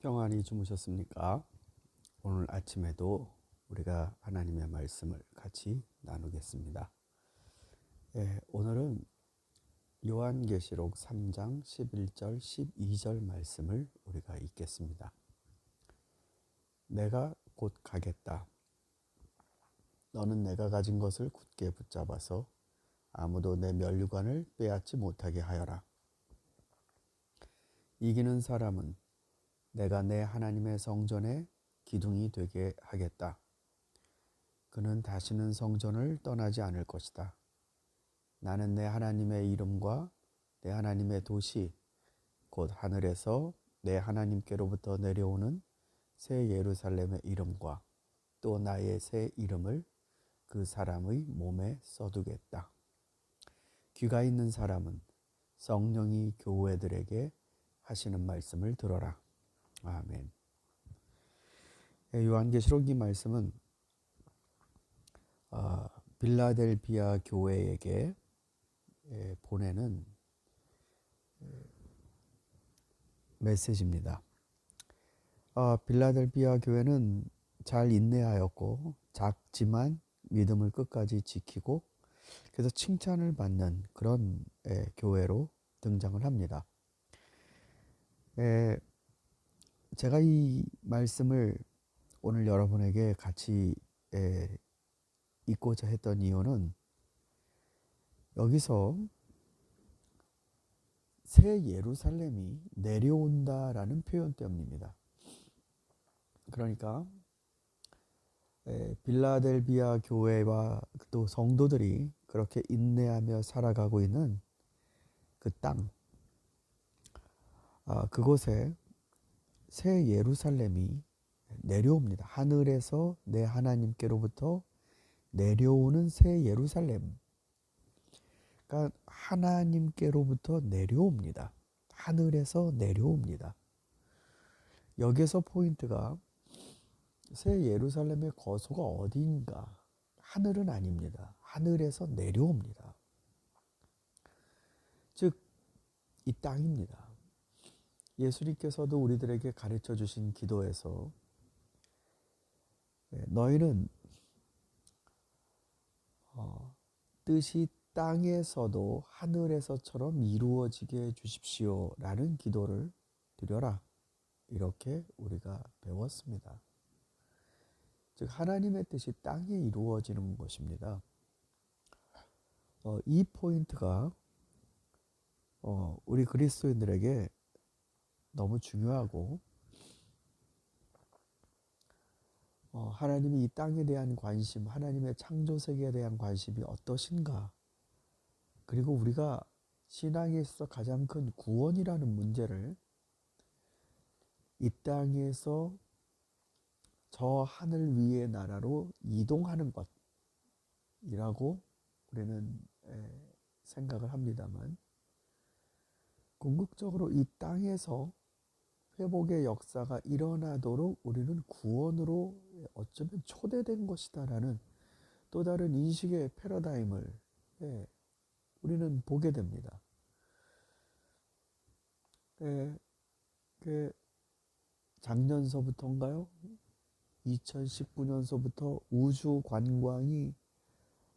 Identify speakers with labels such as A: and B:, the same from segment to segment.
A: 평안히 주무셨습니까? 오늘 아침에도 우리가 하나님의 말씀을 같이 나누겠습니다. 오늘은 요한계시록 3장 11절 12절 말씀을 우리가 읽겠습니다. 내가 곧 가겠다. 너는 내가 가진 것을 굳게 붙잡아서 아무도 내 면류관을 빼앗지 못하게 하여라. 이기는 사람은 내가 내 하나님의 성전에 기둥이 되게 하겠다. 그는 다시는 성전을 떠나지 않을 것이다. 나는 내 하나님의 이름과 내 하나님의 도시 곧 하늘에서 내 하나님께로부터 내려오는 새 예루살렘의 이름과 또 나의 새 이름을 그 사람의 몸에 써두겠다. 귀가 있는 사람은 성령이 교회들에게 하시는 말씀을 들어라. 아멘. 요한계시록 이 말씀은 빌라델비아 교회에게 보내는 메시지입니다. 빌라델비아 교회는 잘 인내하였고 작지만 믿음을 끝까지 지키고 그래서 칭찬을 받는 그런 교회로 등장을 합니다. 제가 이 말씀을 오늘 여러분에게 같이 읽고자 했던 이유는 여기서 새 예루살렘이 내려온다라는 표현 때문입니다. 그러니까 빌라델비아 교회와 또 성도들이 그렇게 인내하며 살아가고 있는 그 땅, 그곳에 새 예루살렘이 내려옵니다. 하늘에서 내 하나님께로부터 내려오는 새 예루살렘. 그러니까 하나님께로부터 내려옵니다. 하늘에서 내려옵니다. 여기서 포인트가 새 예루살렘의 거소가 어디인가? 하늘은 아닙니다. 하늘에서 내려옵니다. 즉, 이 땅입니다. 예수님께서도 우리들에게 가르쳐 주신 기도에서 너희는 뜻이 땅에서도 하늘에서처럼 이루어지게 해주십시오 라는 기도를 드려라, 이렇게 우리가 배웠습니다. 즉 하나님의 뜻이 땅에 이루어지는 것입니다. 이 포인트가 우리 그리스도인들에게 너무 중요하고 하나님이 이 땅에 대한 관심, 하나님의 창조 세계에 대한 관심이 어떠신가, 그리고 우리가 신앙에 있어서 가장 큰 구원이라는 문제를 이 땅에서 저 하늘 위의 나라로 이동하는 것이라고 우리는 생각을 합니다만, 궁극적으로 이 땅에서 회복의 역사가 일어나도록 우리는 구원으로 어쩌면 초대된 것이다라는 또 다른 인식의 패러다임을 우리는 보게 됩니다. 작년서부터인가요? 2019년서부터 우주 관광이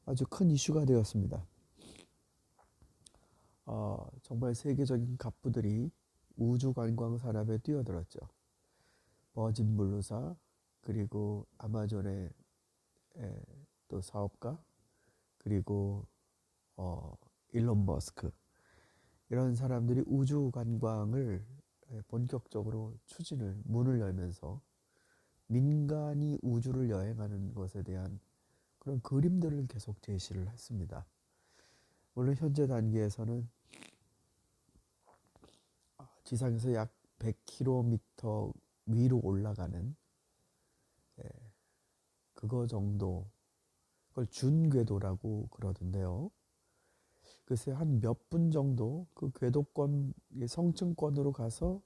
A: 아주 큰 이슈가 되었습니다. 정말 세계적인 갑부들이 우주 관광 산업에 뛰어들었죠. 버진 블루사, 그리고 아마존의 또 사업가, 그리고 일론 머스크, 이런 사람들이 우주 관광을 본격적으로 문을 열면서 민간이 우주를 여행하는 것에 대한 그런 그림들을 계속 제시를 했습니다. 물론 현재 단계에서는 지상에서 약 100km 위로 올라가는 그거 정도, 그걸 준궤도라고 그러던데요. 글쎄 한 몇 분 정도 그 궤도권 성층권으로 가서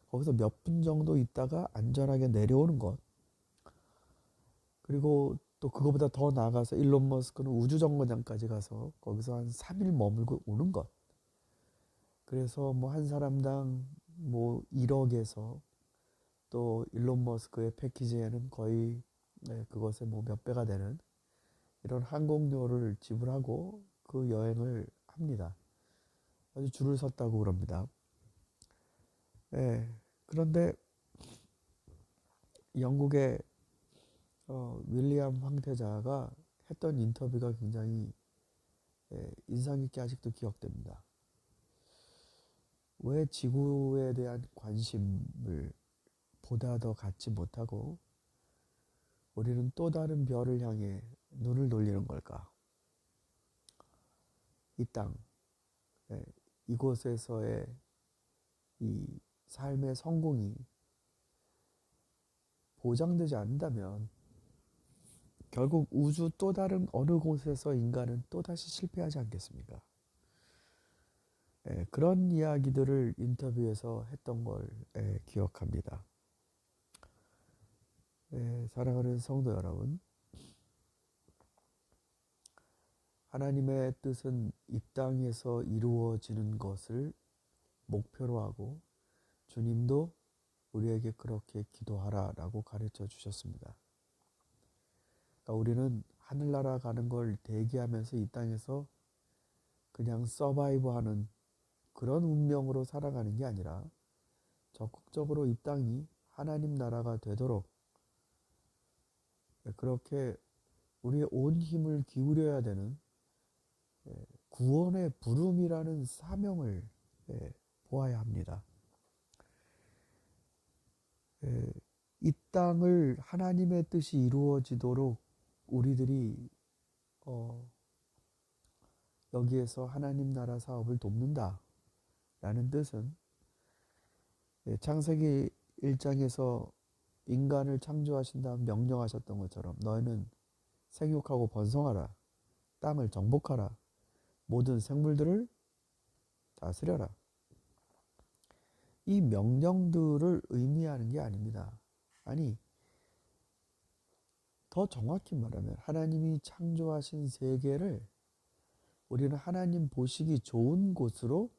A: 거기서 몇 분 정도 있다가 안전하게 내려오는 것, 그리고 또 그거보다 더 나아가서 일론 머스크는 우주정거장까지 가서 거기서 한 3일 머물고 오는 것. 그래서 뭐 한 사람당 뭐 1억에서 또 일론 머스크의 패키지에는 거의 그것의 뭐 몇 배가 되는 이런 항공료를 지불하고 그 여행을 합니다. 아주 줄을 섰다고 그럽니다. 예, 그런데 영국의 윌리엄 황태자가 했던 인터뷰가 굉장히 인상 깊게 아직도 기억됩니다. 왜 지구에 대한 관심을 보다 더 갖지 못하고 우리는 또 다른 별을 향해 눈을 돌리는 걸까? 이 땅, 예, 이곳에서의 이 삶의 성공이 보장되지 않는다면 결국 우주 또 다른 어느 곳에서 인간은 또다시 실패하지 않겠습니까? 그런 이야기들을 인터뷰에서 했던 걸 기억합니다. 사랑하는 성도 여러분, 하나님의 뜻은 이 땅에서 이루어지는 것을 목표로 하고 주님도 우리에게 그렇게 기도하라라고 가르쳐 주셨습니다. 그러니까 우리는 하늘나라 가는 걸 대기하면서 이 땅에서 그냥 서바이브하는 그런 운명으로 살아가는 게 아니라 적극적으로 이 땅이 하나님 나라가 되도록 그렇게 우리의 온 힘을 기울여야 되는 구원의 부름이라는 사명을 보아야 합니다. 이 땅을 하나님의 뜻이 이루어지도록 우리들이 여기에서 하나님 나라 사업을 돕는다 라는 뜻은 창세기 1장에서 인간을 창조하신 다음 명령하셨던 것처럼 너희는 생육하고 번성하라, 땅을 정복하라, 모든 생물들을 다스려라. 이 명령들을 의미하는 게 아닙니다. 아니, 더 정확히 말하면 하나님이 창조하신 세계를 우리는 하나님 보시기 좋은 곳으로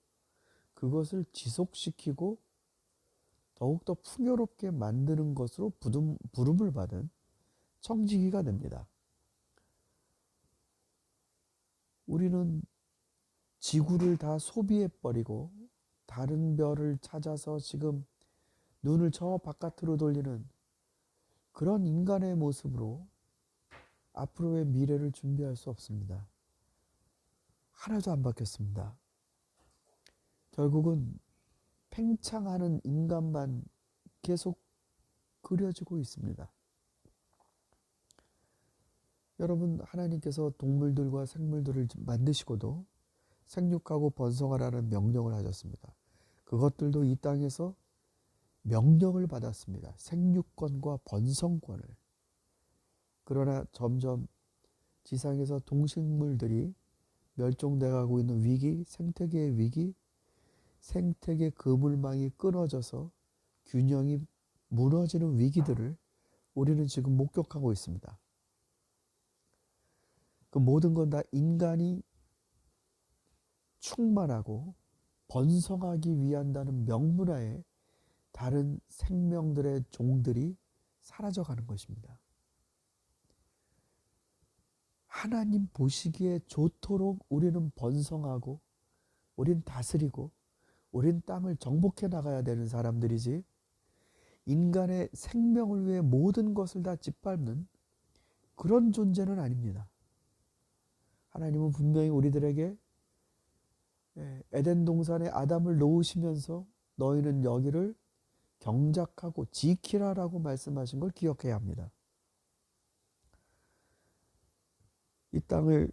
A: 그것을 지속시키고 더욱더 풍요롭게 만드는 것으로 부름을 받은 청지기가 됩니다. 우리는 지구를 다 소비해버리고 다른 별을 찾아서 지금 눈을 저 바깥으로 돌리는 그런 인간의 모습으로 앞으로의 미래를 준비할 수 없습니다. 하나도 안 바뀌었습니다. 결국은 팽창하는 인간만 계속 그려지고 있습니다. 여러분, 하나님께서 동물들과 생물들을 만드시고도 생육하고 번성하라는 명령을 하셨습니다. 그것들도 이 땅에서 명령을 받았습니다. 생육권과 번성권을. 그러나 점점 지상에서 동식물들이 멸종돼 가고 있는 위기, 생태계의 위기, 생태계 그물망이 끊어져서 균형이 무너지는 위기들을 우리는 지금 목격하고 있습니다. 그 모든 건 다 인간이 충만하고 번성하기 위한다는 명분하에 다른 생명들의 종들이 사라져가는 것입니다. 하나님 보시기에 좋도록 우리는 번성하고 우린 다스리고 우린 땅을 정복해 나가야 되는 사람들이지 인간의 생명을 위해 모든 것을 다 짓밟는 그런 존재는 아닙니다. 하나님은 분명히 우리들에게 에덴 동산에 아담을 놓으시면서 너희는 여기를 경작하고 지키라라고 말씀하신 걸 기억해야 합니다. 이 땅을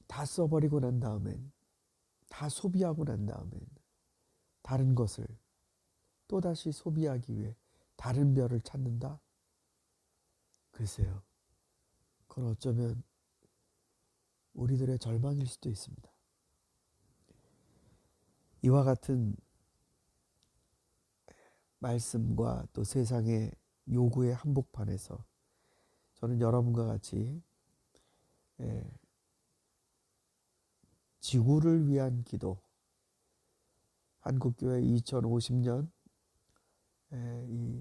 A: 다 써버리고 난 다음엔, 다 소비하고 난 다음엔 다른 것을 또다시 소비하기 위해 다른 별을 찾는다? 글쎄요. 그건 어쩌면 우리들의 절망일 수도 있습니다. 이와 같은 말씀과 또 세상의 요구의 한복판에서 저는 여러분과 같이 지구를 위한 기도, 한국교회 2050년 이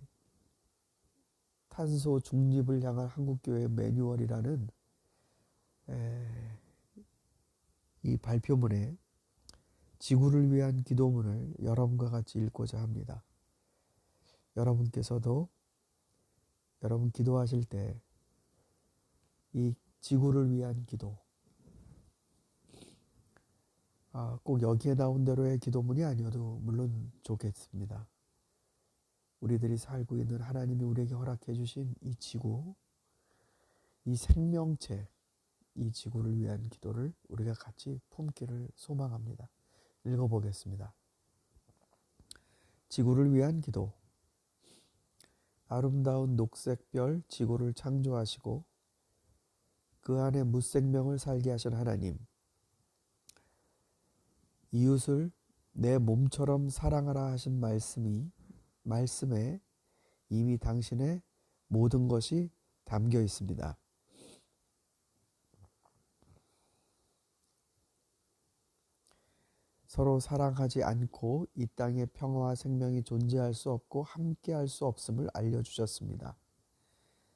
A: 탄소 중립을 향한 한국교회 매뉴얼이라는 이 발표문에 지구를 위한 기도문을 여러분과 같이 읽고자 합니다. 여러분께서도 여러분 기도하실 때 이 지구를 위한 기도, 꼭 여기에 나온 대로의 기도문이 아니어도 물론 좋겠습니다. 우리들이 살고 있는 하나님이 우리에게 허락해 주신 이 지구, 이 생명체, 이 지구를 위한 기도를 우리가 같이 품기를 소망합니다. 읽어보겠습니다. 지구를 위한 기도. 아름다운 녹색별 지구를 창조하시고 그 안에 무생명을 살게 하신 하나님, 이웃을 내 몸처럼 사랑하라 하신 말씀에 이미 당신의 모든 것이 담겨 있습니다. 서로 사랑하지 않고 이 땅에 평화와 생명이 존재할 수 없고 함께할 수 없음을 알려주셨습니다.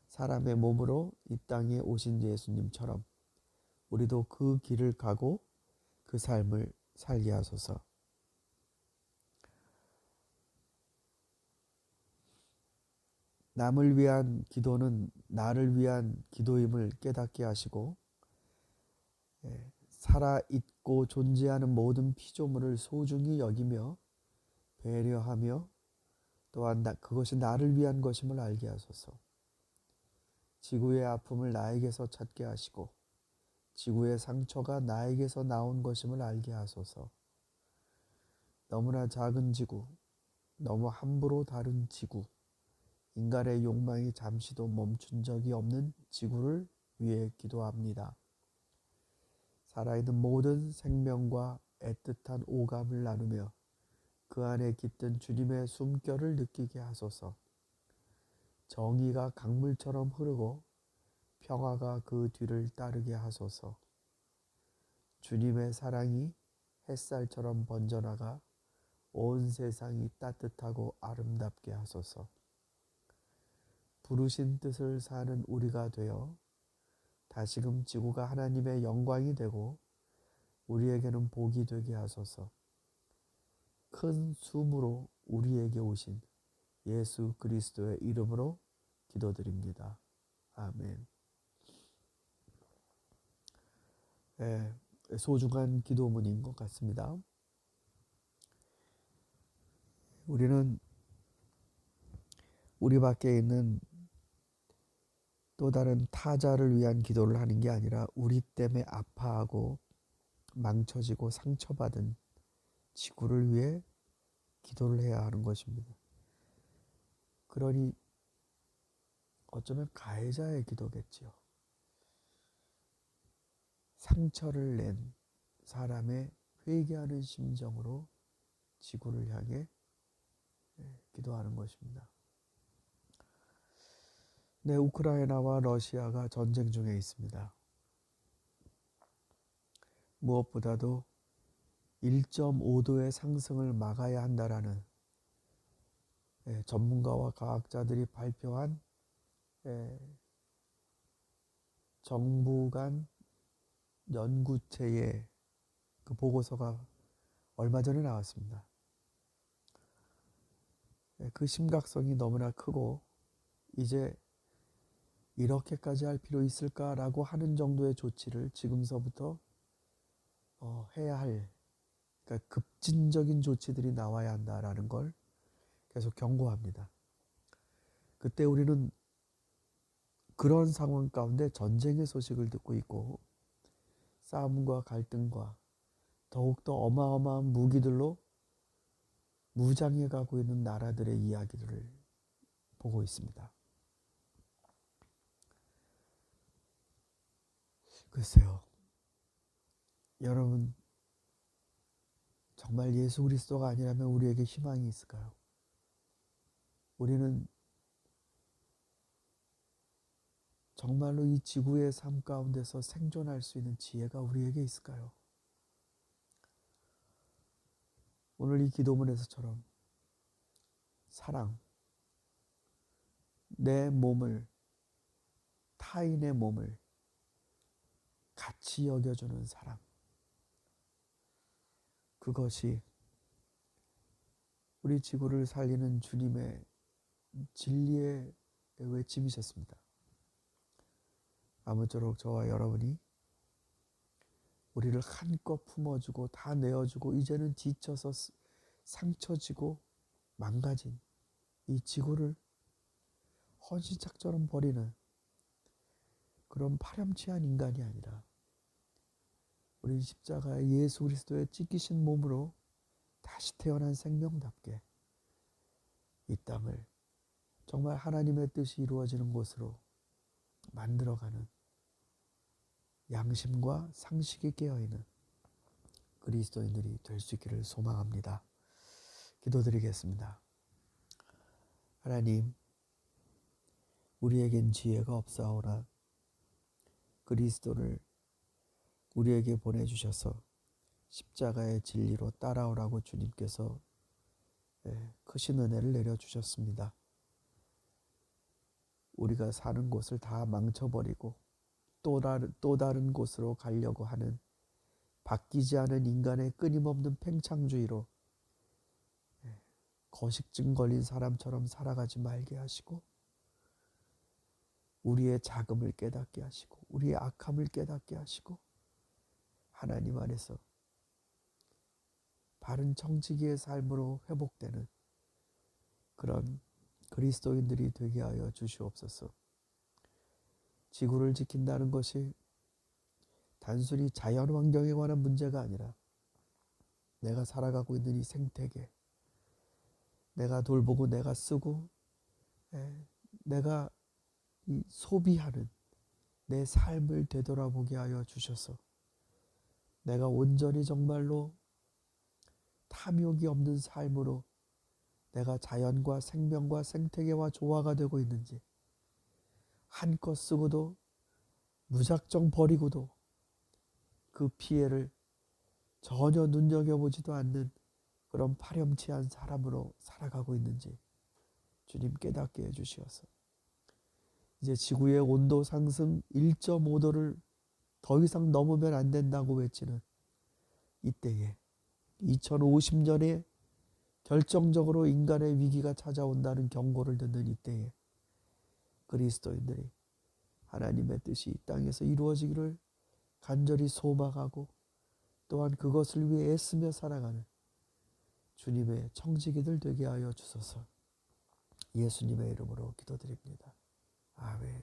A: 사람의 몸으로 이 땅에 오신 예수님처럼 우리도 그 길을 가고 그 삶을 살게 하소서. 남을 위한 기도는 나를 위한 기도임을 깨닫게 하시고 살아있고 존재하는 모든 피조물을 소중히 여기며 배려하며 또한 그것이 나를 위한 것임을 알게 하소서. 지구의 아픔을 나에게서 찾게 하시고 지구의 상처가 나에게서 나온 것임을 알게 하소서. 너무나 작은 지구, 너무 함부로 다룬 지구, 인간의 욕망이 잠시도 멈춘 적이 없는 지구를 위해 기도합니다. 살아있는 모든 생명과 애틋한 오감을 나누며 그 안에 깃든 주님의 숨결을 느끼게 하소서. 정의가 강물처럼 흐르고 평화가 그 뒤를 따르게 하소서. 주님의 사랑이 햇살처럼 번져나가 온 세상이 따뜻하고 아름답게 하소서. 부르신 뜻을 사는 우리가 되어 다시금 지구가 하나님의 영광이 되고 우리에게는 복이 되게 하소서. 큰 숨으로 우리에게 오신 예수 그리스도의 이름으로 기도드립니다. 아멘. 소중한 기도문인 것 같습니다. 우리는 우리 밖에 있는 또 다른 타자를 위한 기도를 하는 게 아니라 우리 때문에 아파하고 망쳐지고 상처받은 지구를 위해 기도를 해야 하는 것입니다. 그러니 어쩌면 가해자의 기도겠지요. 상처를 낸 사람의 회개하는 심정으로 지구를 향해 기도하는 것입니다. 네, 우크라이나와 러시아가 전쟁 중에 있습니다. 무엇보다도 1.5도의 상승을 막아야 한다라는 전문가와 과학자들이 발표한 정부 간 연구체의 그 보고서가 얼마 전에 나왔습니다. 그 심각성이 너무나 크고 이제 이렇게까지 할 필요 있을까라고 하는 정도의 조치를 지금서부터 해야 할, 그러니까 급진적인 조치들이 나와야 한다라는 걸 계속 경고합니다. 그때 우리는 그런 상황 가운데 전쟁의 소식을 듣고 있고 싸움과 갈등과 더욱더 어마어마한 무기들로 무장해 가고 있는 나라들의 이야기들을 보고 있습니다. 글쎄요, 여러분, 정말 예수 그리스도가 아니라면 우리에게 희망이 있을까요? 우리는 정말로 이 지구의 삶 가운데서 생존할 수 있는 지혜가 우리에게 있을까요? 오늘 이 기도문에서처럼 사랑, 내 몸을, 타인의 몸을 같이 여겨주는 사랑. 그것이 우리 지구를 살리는 주님의 진리의 외침이셨습니다. 아무쪼록 저와 여러분이 우리를 한껏 품어주고 다 내어주고 이제는 지쳐서 상처지고 망가진 이 지구를 헌신짝처럼 버리는 그런 파렴치한 인간이 아니라 우리 십자가의 예수 그리스도의 찢기신 몸으로 다시 태어난 생명답게 이 땅을 정말 하나님의 뜻이 이루어지는 곳으로 만들어가는 양심과 상식이 깨어있는 그리스도인들이 될 수 있기를 소망합니다. 기도드리겠습니다. 하나님, 우리에겐 지혜가 없사오나 그리스도를 우리에게 보내주셔서 십자가의 진리로 따라오라고 주님께서 크신 은혜를 내려주셨습니다. 우리가 사는 곳을 다 망쳐버리고 또 다른 곳으로 가려고 하는 바뀌지 않은 인간의 끊임없는 팽창주의로 거식증 걸린 사람처럼 살아가지 말게 하시고 우리의 자금을 깨닫게 하시고 우리의 악함을 깨닫게 하시고 하나님 안에서 바른 청지기의 삶으로 회복되는 그런 그리스도인들이 되게 하여 주시옵소서. 지구를 지킨다는 것이 단순히 자연 환경에 관한 문제가 아니라 내가 살아가고 있는 이 생태계, 내가 돌보고 내가 쓰고 내가 이 소비하는 내 삶을 되돌아보게 하여 주셔서 내가 온전히 정말로 탐욕이 없는 삶으로 내가 자연과 생명과 생태계와 조화가 되고 있는지 한껏 쓰고도 무작정 버리고도 그 피해를 전혀 눈여겨보지도 않는 그런 파렴치한 사람으로 살아가고 있는지 주님 깨닫게 해주시어서 이제 지구의 온도 상승 1.5도를 더 이상 넘으면 안 된다고 외치는 이때에 2050년에 결정적으로 인간의 위기가 찾아온다는 경고를 듣는 이때에 그리스도인들이 하나님의 뜻이 이 땅에서 이루어지기를 간절히 소망하고 또한 그것을 위해 애쓰며 살아가는 주님의 청지기들 되게 하여 주소서. 예수님의 이름으로 기도드립니다. 아멘.